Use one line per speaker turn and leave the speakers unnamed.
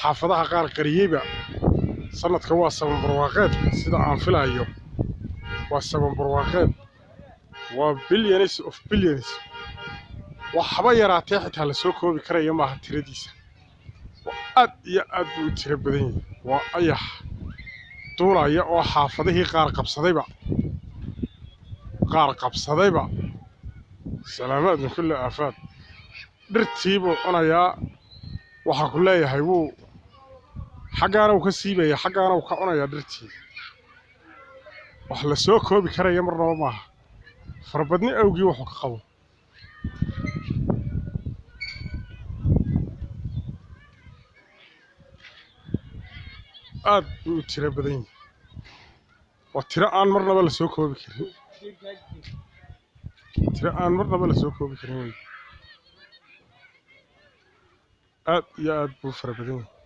xaafadaha qaar qariyeyba sanadka waa saban barwaaqeed sida aan filayo waa saban barwaaqeed waa billions of billions waxba yaraatee xitaa la soo koobi karaya maaha tiradiisa aad iyo aad buu tiro badan yahay waa ayax duulaya oo xaafadihii qaar qabsadayba salaamaad min kulli aafaad dhirtiibuu cunayaa waxaa ku leeyahay wuu xaggaana uu ka siibaya xaggaana uu ka cunayaa dhirtii wax la soo koobi karaya marnaba maaha farabadni awgii wuxuu ka qabo aad buu tiro badan yahay waa tiro aan marnaba la soo koobi karin aad iyo aad buu fara badan yahay